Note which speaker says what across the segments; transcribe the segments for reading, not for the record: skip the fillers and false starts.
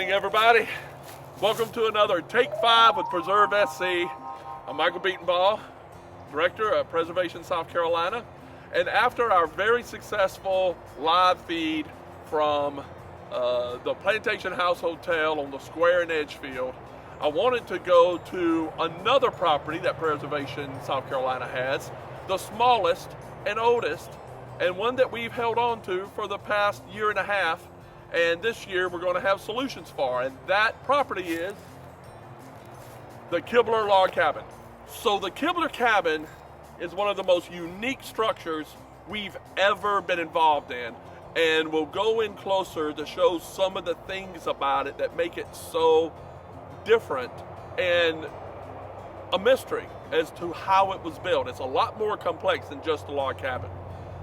Speaker 1: morning, everybody. Welcome to another Take 5 with Preserve SC. I'm Michael Beatonbaugh, Director of Preservation South Carolina. And after our very successful live feed from the Plantation House Hotel on the square in Edgefield, I wanted to go to another property that Preservation South Carolina has, the smallest and oldest, and one that we've held on to for the past year and a half. And this year we're going to have solutions for, and that property is the Kibler Log Cabin. So the Kibler Cabin is one of the most unique structures we've ever been involved in, and we'll go in closer to show some of the things about it that make it so different and a mystery as to how it was built. It's a lot more complex than just a log cabin.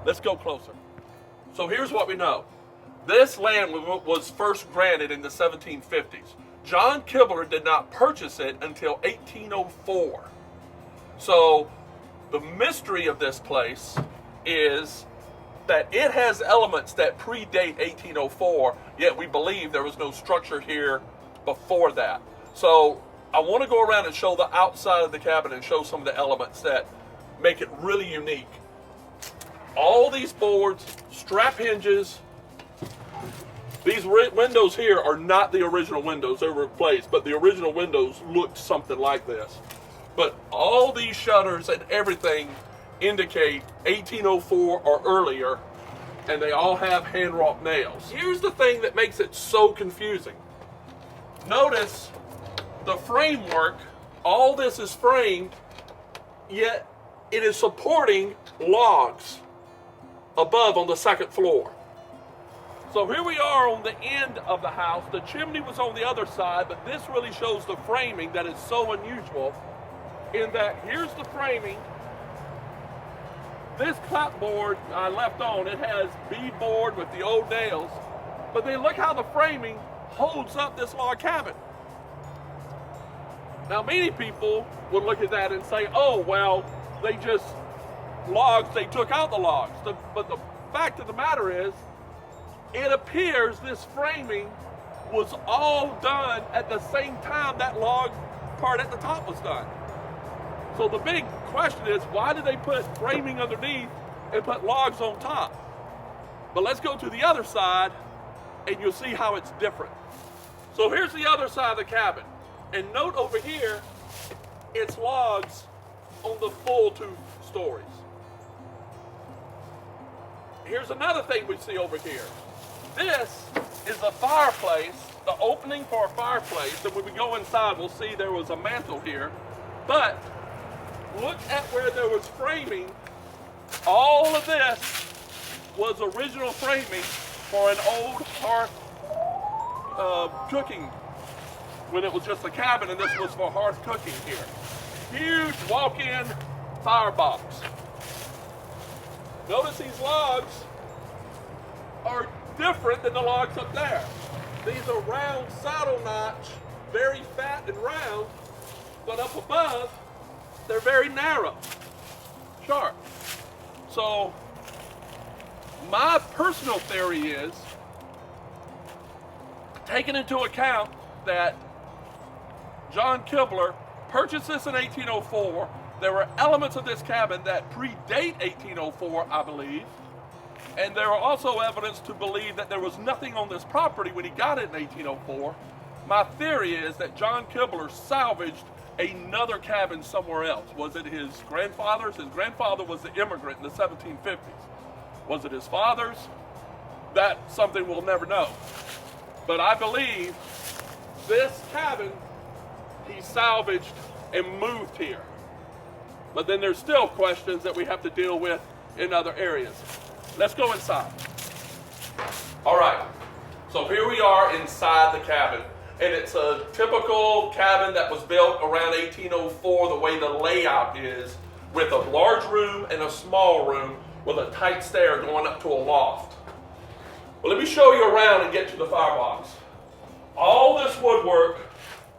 Speaker 1: Let's go closer. So here's what we know. This land was first granted in the 1750s. John Kibler did not purchase it until 1804. So the mystery of this place is that it has elements that predate 1804, yet we believe there was no structure here before that. So I want to go around and show the outside of the cabin and show some of the elements that make it really unique. All these boards, strap hinges. These windows here are not the original windows, they were replaced, but the original windows looked something like this. But all these shutters and everything indicate 1804 or earlier, and they all have hand-wrought nails. Here's the thing that makes it so confusing. Notice the framework, all this is framed, yet it is supporting logs above on the second floor. So here we are on the end of the house. The chimney was on the other side, but this really shows the framing that is so unusual in that here's the framing. This clapboard I left on, it has beadboard with the old nails, but then look how the framing holds up this log cabin. Now many people would look at that and say, oh, well, they took out the logs. But the fact of the matter is, it appears this framing was all done at the same time that log part at the top was done. So the big question is, why did they put framing underneath and put logs on top? But let's go to the other side and you'll see how it's different. So here's the other side of the cabin. And note over here, it's logs on the full 2 stories. Here's another thing we see over here. This is a fireplace, the opening for a fireplace, and when we go inside, we'll see there was a mantle here. But look at where there was framing. All of this was original framing for an old hearth cooking, when it was just a cabin, and this was for hearth cooking here. Huge walk-in firebox. Notice these logs are different than the logs up there. These are round saddle notch, very fat and round, but up above, they're very narrow, sharp. So my personal theory is, taking into account that John Kibler purchased this in 1804, there were elements of this cabin that predate 1804, I believe, and there are also evidence to believe that there was nothing on this property when he got it in 1804. My theory is that John Kibler salvaged another cabin somewhere else. Was it his grandfather's? His grandfather was an immigrant in the 1750s. Was it his father's? That's something we'll never know. But I believe this cabin he salvaged and moved here. But then there's still questions that we have to deal with in other areas. Let's go inside. All right, so here we are inside the cabin, and it's a typical cabin that was built around 1804, the way the layout is, with a large room and a small room with a tight stair going up to a loft. Well, let me show you around and get to the firebox. All this woodwork,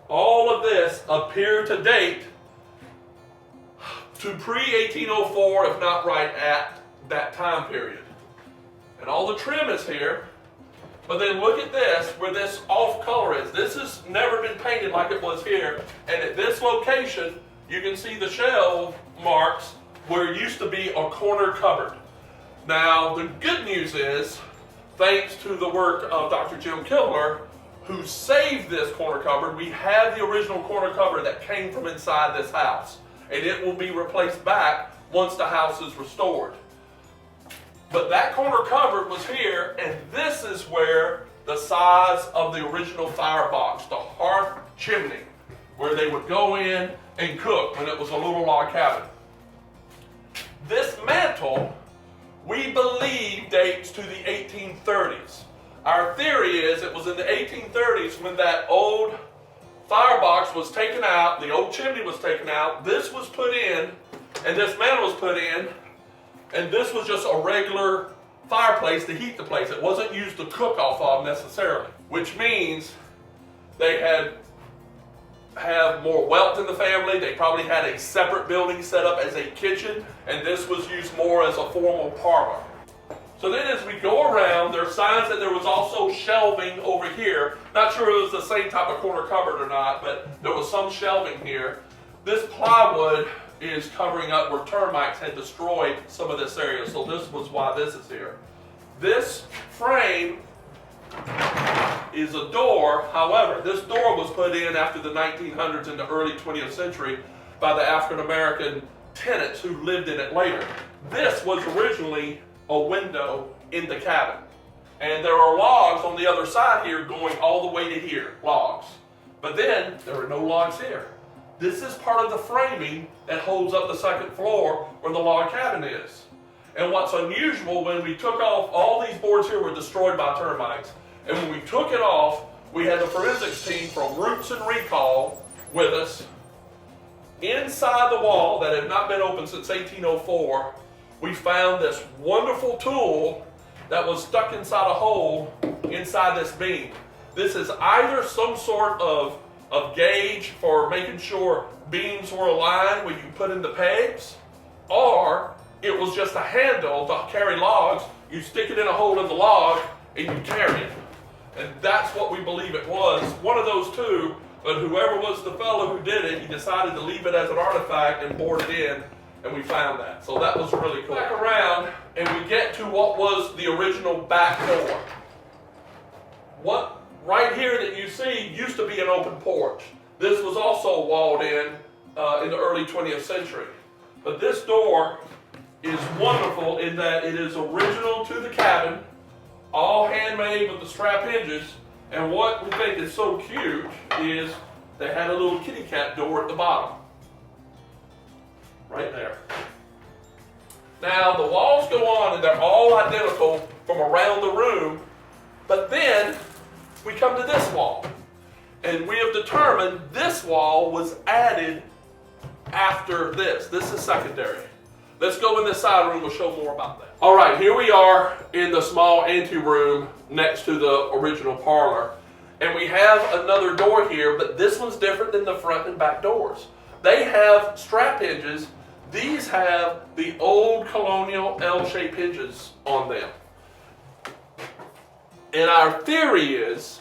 Speaker 1: all of this appear to date to pre-1804, if not right at that time period. And all the trim is here, But then look at this, where this off color is. This has never been painted like it was here. And at this location, you can see the shelf marks where it used to be a corner cupboard. Now, the good news is, thanks to the work of Dr. Jim Kibler, who saved this corner cupboard, we have the original corner cupboard that came from inside this house. And it will be replaced back once the house is restored. But that corner cupboard was here, and this is where the size of the original firebox, the hearth chimney, where they would go in and cook when it was a little log cabin. This mantle, we believe, dates to the 1830s. Our theory is it was in the 1830s when that old firebox was taken out, the old chimney was taken out, this was put in, and this mantle was put in, and this was just a regular fireplace to heat the place. It wasn't used to cook off of necessarily, which means they have more wealth in the family. They probably had a separate building set up as a kitchen, and this was used more as a formal parlor. So then as we go around, there are signs that there was also shelving over here. Not sure it was the same type of corner cupboard or not, but there was some shelving here. This plywood is covering up where termites had destroyed some of this area, so this was why this is here. This frame is a door. However, this door was put in after the 1900s and the early 20th century by the African American tenants who lived in it later. This was originally a window in the cabin. And there are logs on the other side here going all the way to here, logs. But then there are no logs here. This is part of the framing that holds up the second floor where the log cabin is. And what's unusual, when we took off, all these boards here were destroyed by termites. And when we took it off, we had the forensics team from Roots and Recall with us. Inside the wall that had not been opened since 1804, we found this wonderful tool that was stuck inside a hole inside this beam. This is either some sort of gauge for making sure beams were aligned when you put in the pegs, or it was just a handle to carry logs. You stick it in a hole in the log and you carry it. And that's what we believe it was. One of those two, but whoever was the fellow who did it, he decided to leave it as an artifact and board it in, and we found that. So that was really cool. Back around and we get to what was the original back door. What right here that you see used to be an open porch. This was also walled in the early 20th century. But this door is wonderful in that it is original to the cabin, all handmade with the strap hinges. And what we think is so cute is they had a little kitty cat door at the bottom. Right there. Now the walls go on and they're all identical from around the room, but then we come to this wall. And we have determined this wall was added after this. This is secondary. Let's go in this side room, we'll show more about that. All right, here we are in the small anteroom next to the original parlor. And we have another door here, but this one's different than the front and back doors. They have strap hinges. These have the old colonial L-shaped hinges on them. And our theory is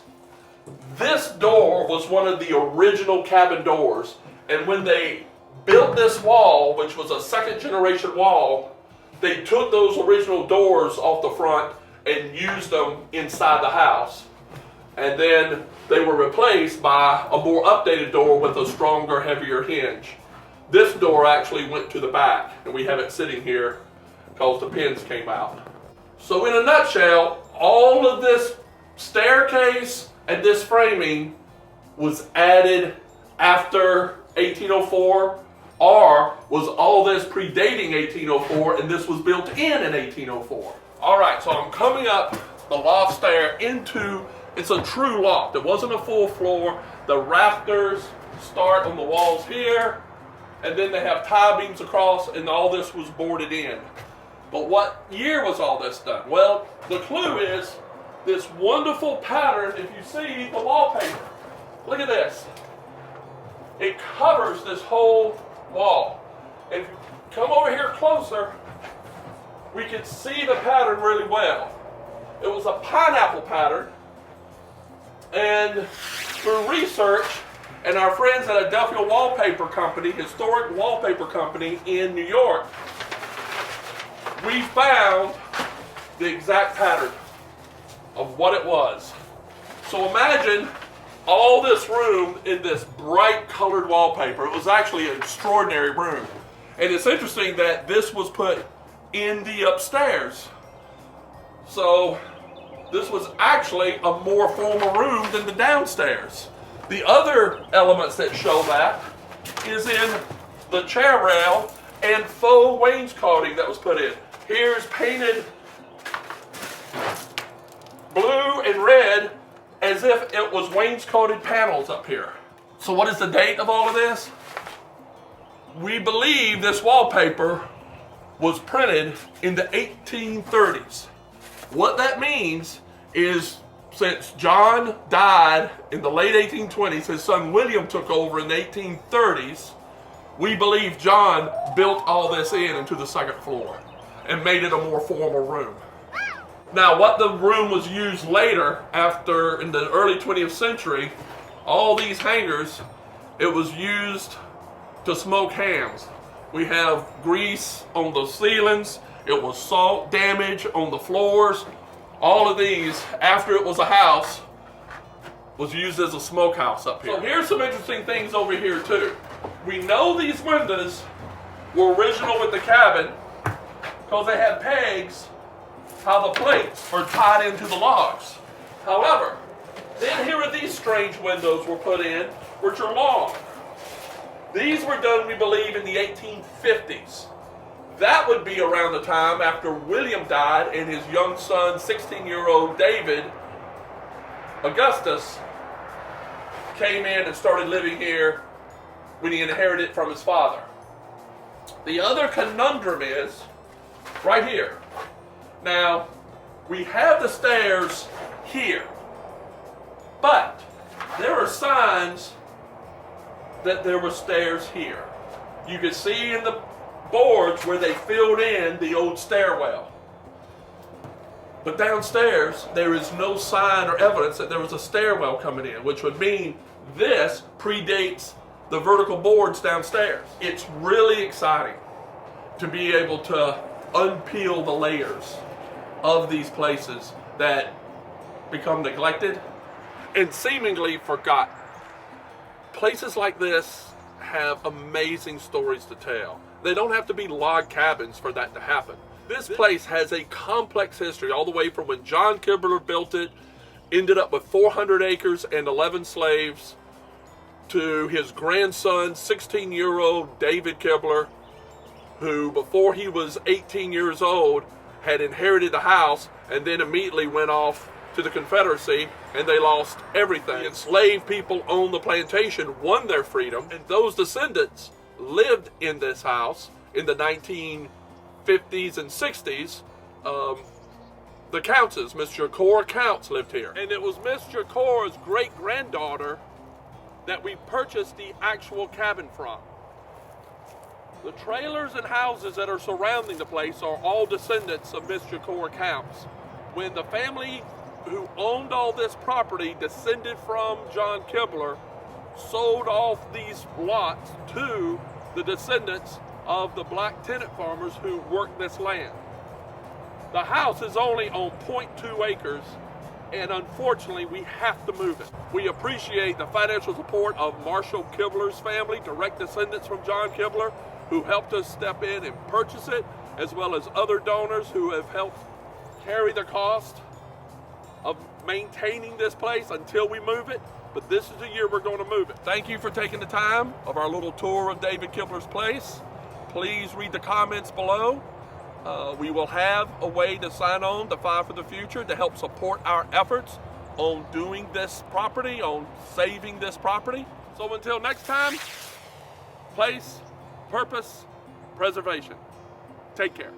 Speaker 1: this door was one of the original cabin doors. And when they built this wall, which was a second generation wall, they took those original doors off the front and used them inside the house. And then they were replaced by a more updated door with a stronger, heavier hinge. This door actually went to the back, and we have it sitting here because the pins came out. So in a nutshell, all of this staircase and this framing was added after 1804, or was all this predating 1804 and this was built in 1804? All right, so I'm coming up the loft stair into, it's a true loft. It wasn't a full floor. The rafters start on the walls here, and then they have tie beams across, and all this was boarded in. But what year was all this done? Well, the clue is this wonderful pattern. If you see the wallpaper, look at this. It covers this whole wall. And if you come over here closer, we can see the pattern really well. It was a pineapple pattern And through research and our friends at Adelphia Wallpaper Company, historic wallpaper company in New York, we found the exact pattern of what it was. So imagine all this room in this bright colored wallpaper. It was actually an extraordinary room. And it's interesting that this was put in the upstairs. So this was actually a more formal room than the downstairs. The other elements that show that is in the chair rail and faux wainscoting that was put in. Here's painted blue and red as if it was wainscoted panels up here. So what is the date of all of this? We believe this wallpaper was printed in the 1830s. What that means is since John died in the late 1820s, his son William took over in the 1830s, we believe John built all this into the second floor and made it a more formal room. Now, what the room was used later, after in the early 20th century, all these hangers, it was used to smoke hams. We have grease on the ceilings, it was salt damage on the floors. All of these, after it was a house, was used as a smokehouse up here. So here's some interesting things over here too. We know these windows were original with the cabin because they had pegs how the plates are tied into the logs. However, then here are these strange windows were put in, which are long. These were done, we believe, in the 1850s. That would be around the time after William died and his young son, 16-year-old David Augustus, came in and started living here when he inherited it from his father. The other conundrum is right here. Now, we have the stairs here, but there are signs that there were stairs here. You can see in the boards where they filled in the old stairwell. But downstairs, there is no sign or evidence that there was a stairwell coming in, which would mean this predates the vertical boards downstairs. It's really exciting to be able to unpeel the layers of these places that become neglected and seemingly forgotten. Places like this have amazing stories to tell. They don't have to be log cabins for that to happen. This place has a complex history all the way from when John Kibler built it, ended up with 400 acres and 11 slaves, to his grandson, 16-year-old David Kibler, who before he was 18 years old had inherited the house and then immediately went off to the Confederacy, and they lost everything. The enslaved people on the plantation won their freedom, and those descendants lived in this house in the 1950s and 60s. The Counts, Miss Jacora Counts, lived here. And it was Miss Jacora's great-granddaughter that we purchased the actual cabin from. The trailers and houses that are surrounding the place are all descendants of Miss Jacora Counts. When the family who owned all this property descended from John Kibler, sold off these lots to the descendants of the black tenant farmers who worked this land. The house is only on 0.2 acres, and unfortunately we have to move it. We appreciate the financial support of Marshall Kibler's family, direct descendants from John Kibler, who helped us step in and purchase it, as well as other donors who have helped carry the cost of maintaining this place until we move it. But this is the year we're going to move it. Thank you for taking the time of our little tour of David Kibler's place. Please read the comments below. We will have a way to sign on to Five for the Future to help support our efforts on doing this property, on saving this property. So until next time, place, purpose, preservation. Take care.